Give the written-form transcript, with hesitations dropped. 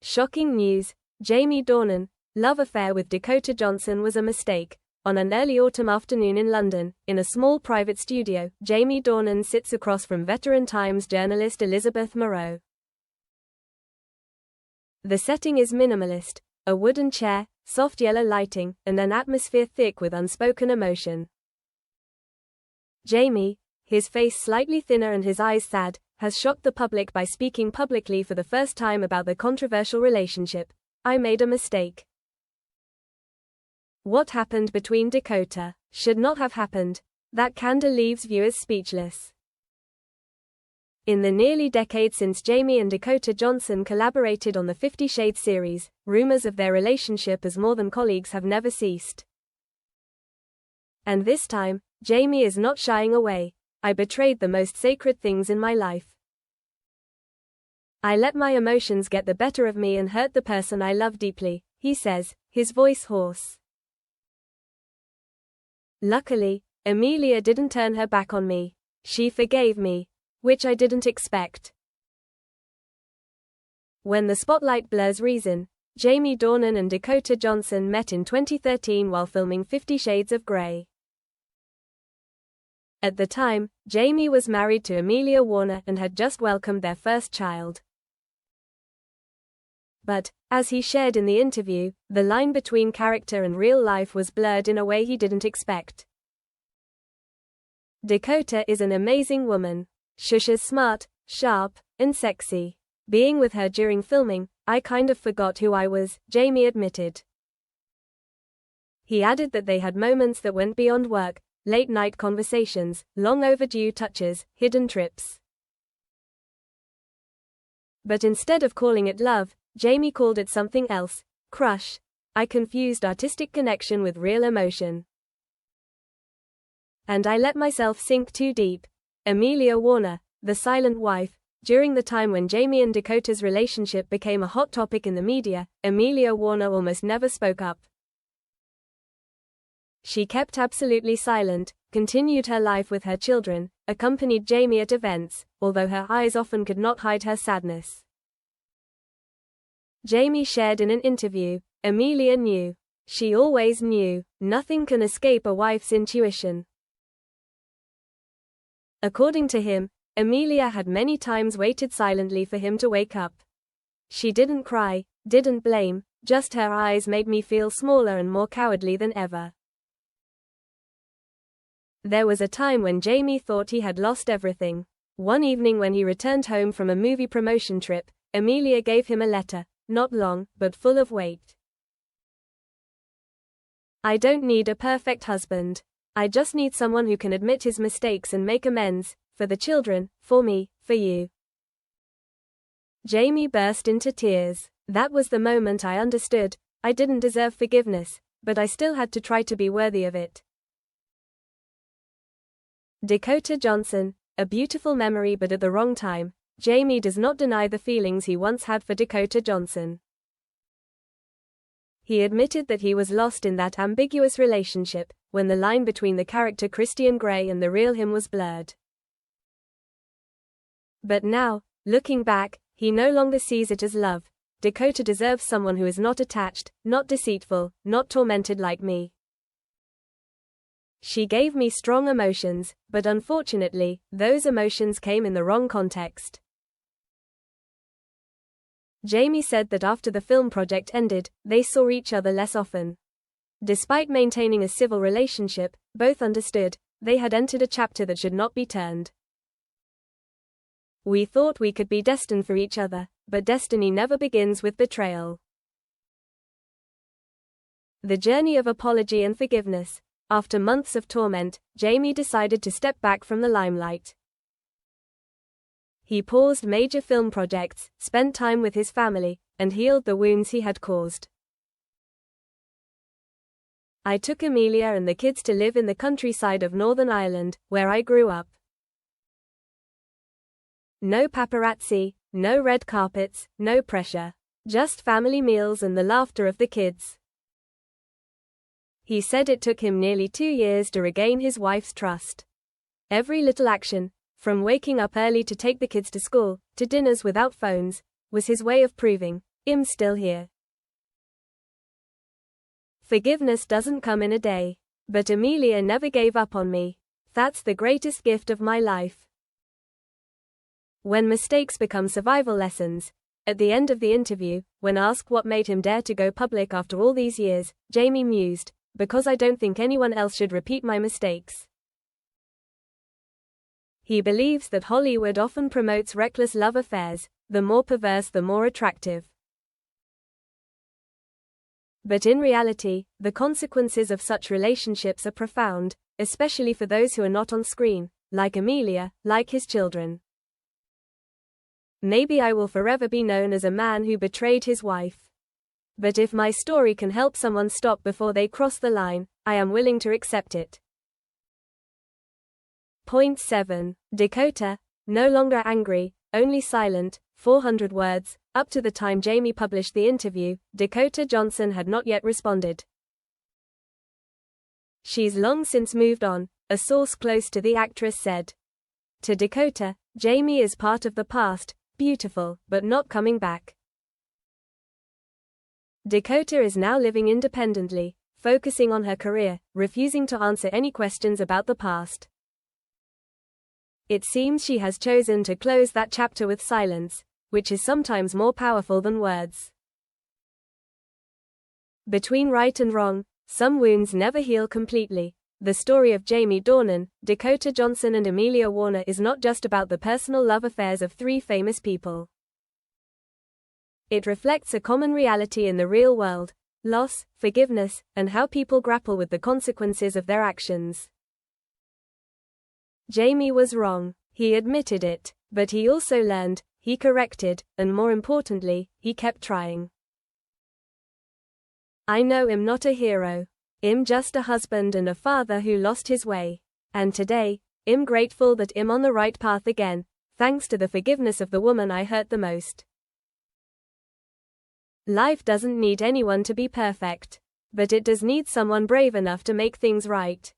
Shocking news. Jamie Dornan, love affair with Dakota Johnson was a mistake. On an early autumn afternoon in London, in a small private studio, Jamie Dornan sits across from veteran Times journalist Elizabeth Moreau. The setting is minimalist, a wooden chair, soft yellow lighting, and an atmosphere thick with unspoken emotion. Jamie, his face slightly thinner and his eyes sad, has shocked the public by speaking publicly for the first time about the controversial relationship. I made a mistake. What happened between Dakota should not have happened. That candor leaves viewers speechless. In the nearly decade since Jamie and Dakota Johnson collaborated on the 50 Shades series, rumors of their relationship as more than colleagues have never ceased. And this time, Jamie is not shying away. I betrayed the most sacred things in my life. I let my emotions get the better of me and hurt the person I love deeply, he says, his voice hoarse. Luckily, Amelia didn't turn her back on me. She forgave me, which I didn't expect. When the spotlight blurs reason, Jamie Dornan and Dakota Johnson met in 2013 while filming 50 Shades of Grey. At the time, Jamie was married to Amelia Warner and had just welcomed their first child. But, as he shared in the interview, the line between character and real life was blurred in a way he didn't expect. Dakota is an amazing woman. She's smart, sharp, and sexy. Being with her during filming, I kind of forgot who I was, Jamie admitted. He added that they had moments that went beyond work, late-night conversations, long overdue touches, hidden trips. But instead of calling it love, Jamie called it something else, crush. I confused artistic connection with real emotion. And I let myself sink too deep. Amelia Warner, the silent wife, during the time when Jamie and Dakota's relationship became a hot topic in the media, Amelia Warner almost never spoke up. She kept absolutely silent, continued her life with her children, accompanied Jamie at events, although her eyes often could not hide her sadness. Jamie shared in an interview, Amelia knew. She always knew. Nothing can escape a wife's intuition. According to him, Amelia had many times waited silently for him to wake up. She didn't cry, didn't blame, just her eyes made me feel smaller and more cowardly than ever. There was a time when Jamie thought he had lost everything. One evening when he returned home from a movie promotion trip, Amelia gave him a letter, not long, but full of weight. I don't need a perfect husband. I just need someone who can admit his mistakes and make amends, for the children, for me, for you. Jamie burst into tears. That was the moment I understood. I didn't deserve forgiveness, but I still had to try to be worthy of it. Dakota Johnson, a beautiful memory but at the wrong time. Jamie does not deny the feelings he once had for Dakota Johnson. He admitted that he was lost in that ambiguous relationship, when the line between the character Christian Grey and the real him was blurred. But now, looking back, he no longer sees it as love. Dakota deserves someone who is not attached, not deceitful, not tormented like me. She gave me strong emotions, but unfortunately, those emotions came in the wrong context. Jamie said that after the film project ended, they saw each other less often. Despite maintaining a civil relationship, both understood, they had entered a chapter that should not be turned. We thought we could be destined for each other, but destiny never begins with betrayal. The journey of apology and forgiveness. After months of torment, Jamie decided to step back from the limelight. He paused major film projects, spent time with his family, and healed the wounds he had caused. I took Amelia and the kids to live in the countryside of Northern Ireland, where I grew up. No paparazzi, no red carpets, no pressure. Just family meals and the laughter of the kids. He said it took him nearly 2 years to regain his wife's trust. Every little action, from waking up early to take the kids to school, to dinners without phones, was his way of proving, I'm still here. Forgiveness doesn't come in a day. But Amelia never gave up on me. That's the greatest gift of my life. When mistakes become survival lessons. At the end of the interview, when asked what made him dare to go public after all these years, Jamie mused, "Because I don't think anyone else should repeat my mistakes." He believes that Hollywood often promotes reckless love affairs, the more perverse the more attractive. But in reality, the consequences of such relationships are profound, especially for those who are not on screen, like Amelia, like his children. Maybe I will forever be known as a man who betrayed his wife. But if my story can help someone stop before they cross the line, I am willing to accept it. Point 7. Dakota, no longer angry, only silent, 400 words. Up to the time Jamie published the interview, Dakota Johnson had not yet responded. She's long since moved on, a source close to the actress said. To Dakota, Jamie is part of the past, beautiful, but not coming back. Dakota is now living independently, focusing on her career, refusing to answer any questions about the past. It seems she has chosen to close that chapter with silence, which is sometimes more powerful than words. Between right and wrong, some wounds never heal completely. The story of Jamie Dornan, Dakota Johnson and Amelia Warner is not just about the personal love affairs of three famous people. It reflects a common reality in the real world: loss, forgiveness, and how people grapple with the consequences of their actions. Jamie was wrong. He admitted it, but he also learned, he corrected, and more importantly, he kept trying. I know I'm not a hero. I'm just a husband and a father who lost his way. And today, I'm grateful that I'm on the right path again, thanks to the forgiveness of the woman I hurt the most. Life doesn't need anyone to be perfect. But it does need someone brave enough to make things right.